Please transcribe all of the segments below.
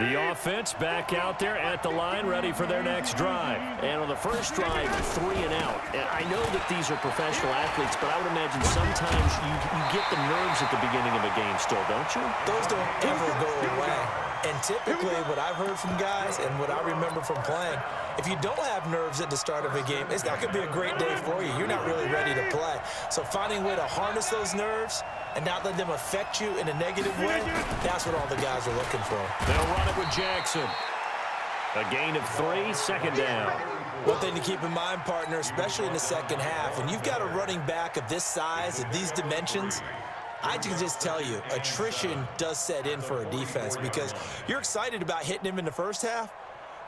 The offense back out there at the line, ready for their next drive. And on the first drive, 3 and out. And I know that these are professional athletes, but I would imagine sometimes you get the nerves at the beginning of a game still, don't you? Those don't ever go away. And typically what I've heard from guys and what I remember from playing, if you don't have nerves at the start of a game, it's not going to be a great day for you. You're not really ready to play. So finding a way to harness those nerves and not let them affect you in a negative way, that's what all the guys are looking for. They'll run it with Jackson. A gain of 3, second down. One thing to keep in mind, partner, especially in the second half, when you've got a running back of this size, of these dimensions, I can just tell you, attrition does set in for a defense because you're excited about hitting him in the first half,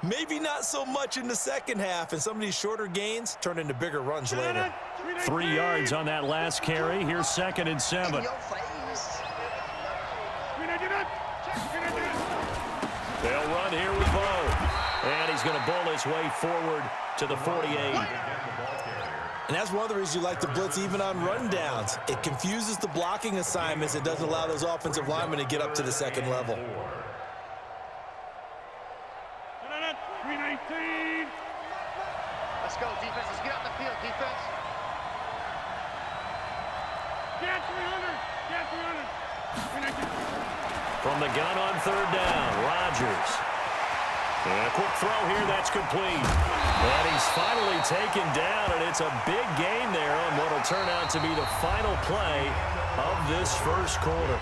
maybe not so much in the second half, and some of these shorter gains turn into bigger runs later. 3 yards on that last carry. Here's 2nd and 7. They'll run here with Bo. And he's going to bowl his way forward to the 48. And that's one of the reasons you like to blitz even on rundowns. It confuses the blocking assignments. It doesn't allow those offensive linemen to get up to the second level. 319. Let's go, defense. Let's get out the field, defense. Get 300. Get 300. 319. From the gun on 3rd down, Rodgers. And a quick throw here, that's complete. And he's finally taken down, and it's a big gain there on what will turn out to be the final play of this first quarter.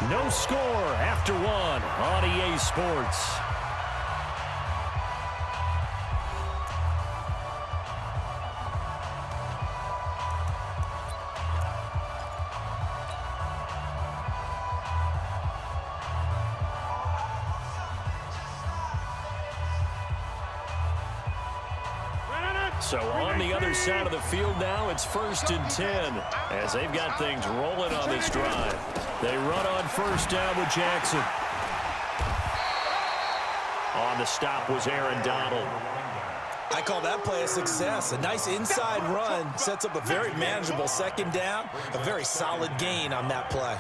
No score after 1 on EA Sports. So on the other side of the field now, it's 1st and 10 as they've got things rolling on this drive. They run on 1st down with Jackson. On the stop was Aaron Donald. I call that play a success. A nice inside run sets up a very manageable 2nd down, a very solid gain on that play.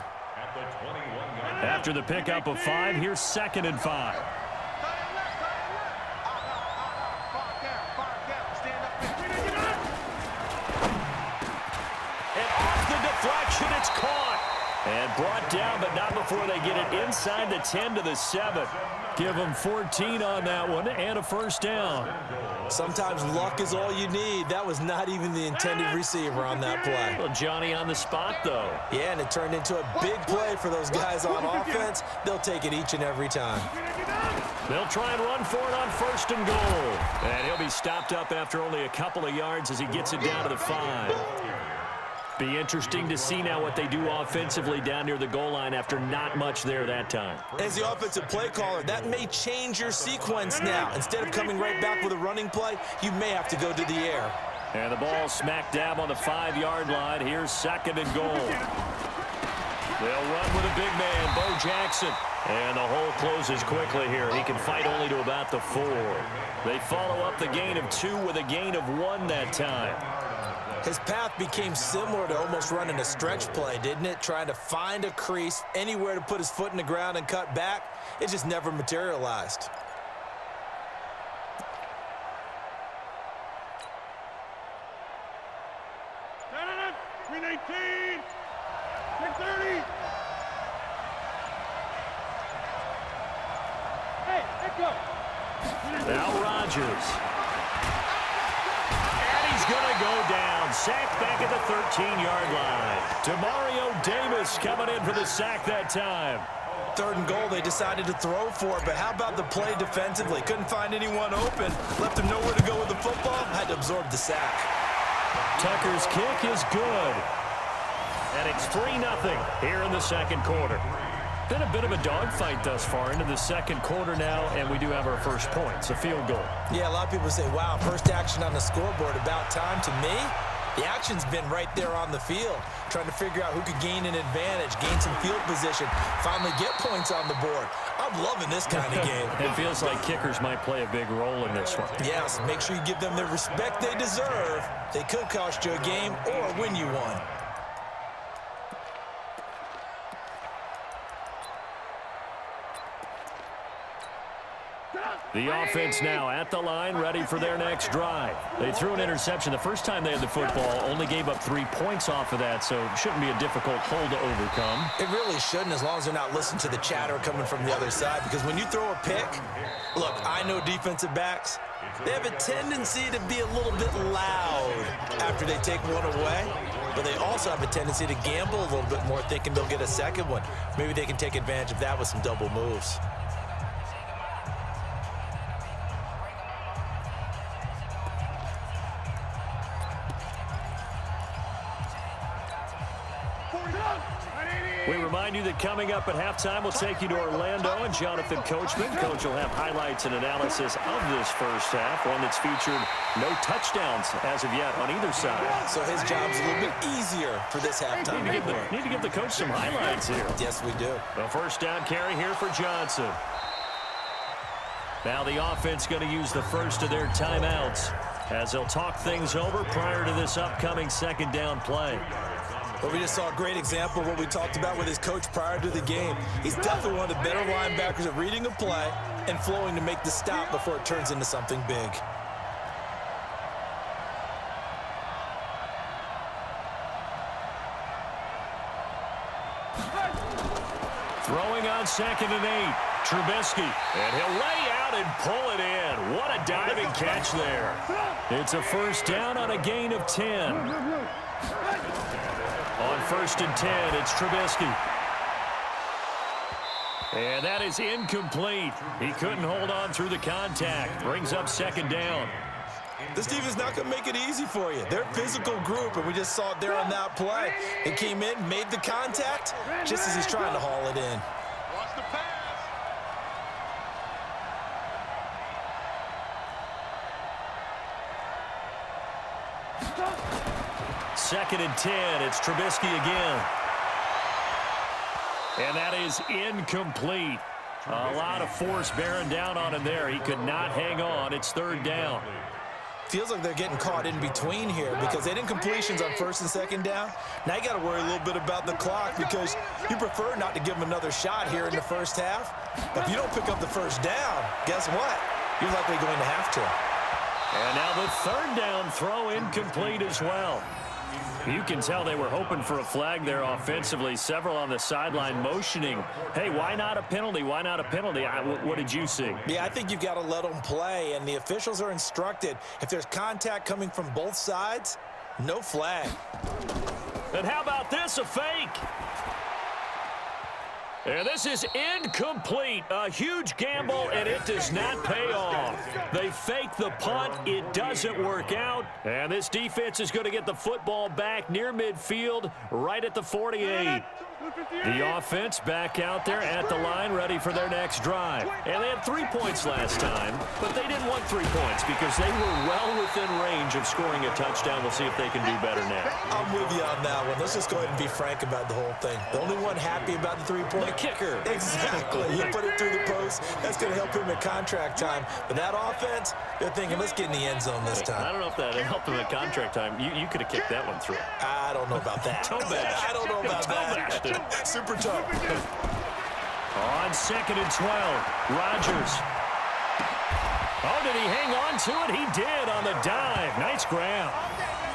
After the pickup of 5, here's 2nd and 5. It's caught and brought down, but not before they get it inside the 10 to the 7. Give them 14 on that one and a 1st down. Sometimes luck is all you need. That was not even the intended receiver on that play. Well, Johnny on the spot, though. Yeah, and it turned into a big play for those guys on offense. They'll take it each and every time. They'll try and run for it on 1st and goal. And he'll be stopped up after only a couple of yards as he gets it down to the 5. Be interesting to see now what they do offensively down near the goal line after not much there that time. As the offensive play caller, that may change your sequence now. Instead of coming right back with a running play, you may have to go to the air. And the ball smack dab on the 5-yard line. Here's 2nd and goal. They'll run with a big man, Bo Jackson. And the hole closes quickly here. He can fight only to about the 4. They follow up the gain of 2 with a gain of 1 that time. His path became similar to almost running a stretch play, didn't it? Trying to find a crease, anywhere to put his foot in the ground and cut back. It just never materialized. No. 319. 630. Hey, let's go. Now Rodgers. Going to go down. Sacked back at the 13-yard line. Demario Davis coming in for the sack that time. 3rd and goal, they decided to throw for it, but how about the play defensively? Couldn't find anyone open. Left him nowhere to go with the football. Had to absorb the sack. Tucker's kick is good. And it's 3-0 here in the 2nd quarter. Been a bit of a dogfight thus far into the 2nd quarter now, and we do have our first points, a field goal. Yeah, a lot of people say, wow, first action on the scoreboard, about time. To me, the action's been right there on the field, trying to figure out who could gain an advantage, gain some field position, finally get points on the board. I'm loving this kind of game. It feels like kickers might play a big role in this one. Yes, make sure you give them the respect they deserve. They could cost you a game or win you one. The offense now at the line, ready for their next drive. They threw an interception the first time they had the football, only gave up 3 points off of that, so it shouldn't be a difficult hole to overcome. It really shouldn't, as long as they're not listening to the chatter coming from the other side, because when you throw a pick, look, I know defensive backs, they have a tendency to be a little bit loud after they take one away, but they also have a tendency to gamble a little bit more, thinking they'll get a second one. Maybe they can take advantage of that with some double moves. We remind you that coming up at halftime, we'll take you to Orlando and Jonathan Coachman. Coach will have highlights and analysis of this first half, one that's featured no touchdowns as of yet on either side. So his job's a little bit easier for this halftime. Need to give the coach some highlights here. Yes, we do. The first down carry here for Johnson. Now the offense going to use the first of their timeouts as they'll talk things over prior to this upcoming second down play. But we just saw a great example of what we talked about with his coach prior to the game. He's definitely one of the better linebackers at reading a play and flowing to make the stop before it turns into something big. Throwing on 2nd and 8. Trubisky, and he'll lay out and pull it in. What a diving catch there. It's a first down on a gain of 10. On 1st and 10, it's Trubisky. And that is incomplete. He couldn't hold on through the contact. Brings up 2nd down. This team is not going to make it easy for you. They're a physical group, and we just saw it there on that play. He came in, made the contact, just as he's trying to haul it in. Watch the pass. 2nd and 10. It's Trubisky again. And that is incomplete. A lot of force bearing down on him there. He could not hang on. It's 3rd down. Feels like they're getting caught in between here because they didn't completions on 1st and 2nd down. Now you got to worry a little bit about the clock because you prefer not to give them another shot here in the first half. But if you don't pick up the first down, guess what? You're likely going to have to. And now the 3rd down throw incomplete as well. You can tell they were hoping for a flag there offensively. Several on the sideline motioning, hey, why not a penalty? Why not a penalty? What did you see? Yeah, I think you've got to let them play, and the officials are instructed. If there's contact coming from both sides, no flag. And how about this, a fake? And this is incomplete. A huge gamble, and it does not pay off. They fake the punt. It doesn't work out. And this defense is going to get the football back near midfield, right at the 48. The offense back out there at the line, ready for their next drive. And they had 3 points last time, but they didn't want 3 points because they were well within range of scoring a touchdown. We'll see if they can do better now. I'm with you on that one. Let's just go ahead and be frank about the whole thing. The only one happy about the 3 points. The kicker. Exactly. You put it through the post. That's going to help him at contract time. But that offense, they're thinking, let's get in the end zone this time. I don't know if that helped him at contract time. You could have kicked that one through. I don't know about that. Toe bash. I don't know about that. Super tough. On 2nd and 12, Rodgers. Oh, did he hang on to it? He did on the dive. Nice grab.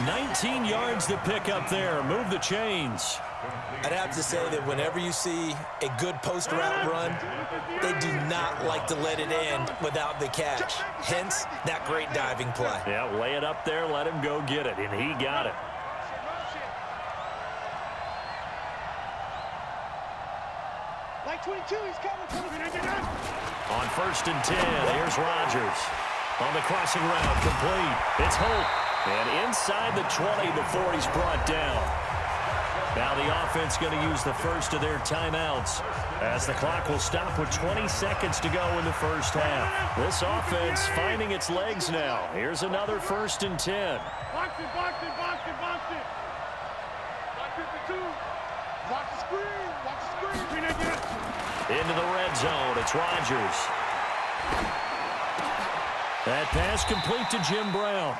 19 yards to pick up there. Move the chains. I'd have to say that whenever you see a good post route run, they do not like to let it end without the catch. Hence, that great diving play. Yeah, lay it up there, let him go get it, and he got it. Like 22, he's coming. On 1st and 10, here's Rodgers. On the crossing route, complete. It's Holt. And inside the 20 before he's brought down. Now the offense going to use the first of their timeouts as the clock will stop with 20 seconds to go in the first half. This offense finding its legs now. Here's another 1st and 10. Box it. Box 52. Watch the screen. Into the red zone. It's Rodgers. That pass complete to Jim Brown.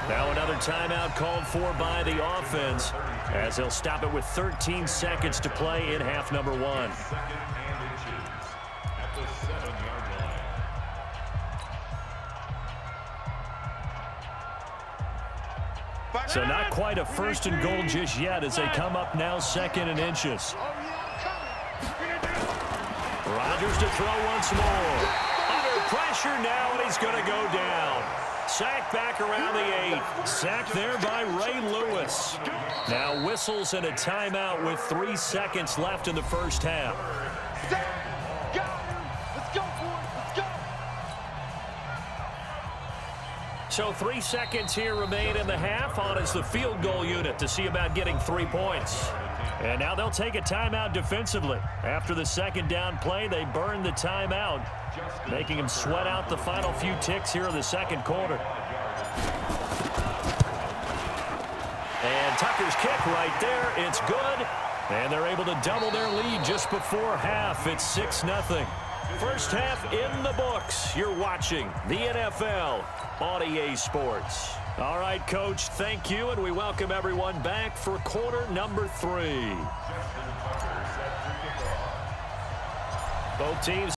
Now another timeout called for by the offense as they'll stop it with 13 seconds to play in half number 1. So not quite a first and goal just yet as they come up now 2nd and inches. Rodgers to throw once more. Under pressure now, and he's going to go down. Sacked back around the 8. Sacked there by Ray Lewis. Now whistles and a timeout with 3 seconds left in the first half. Let's go, boys. Let's go. So 3 seconds here remain in the half. On is the field goal unit to see about getting 3 points. And now they'll take a timeout defensively. After the second down play, they burn the timeout, making him sweat out the final few ticks here in the second quarter. And Tucker's kick right there. It's good. And they're able to double their lead just before half. It's 6-0. First half in the books. You're watching the NFL on EA Sports. All right, Coach, thank you, and we welcome everyone back for quarter number 3. Both teams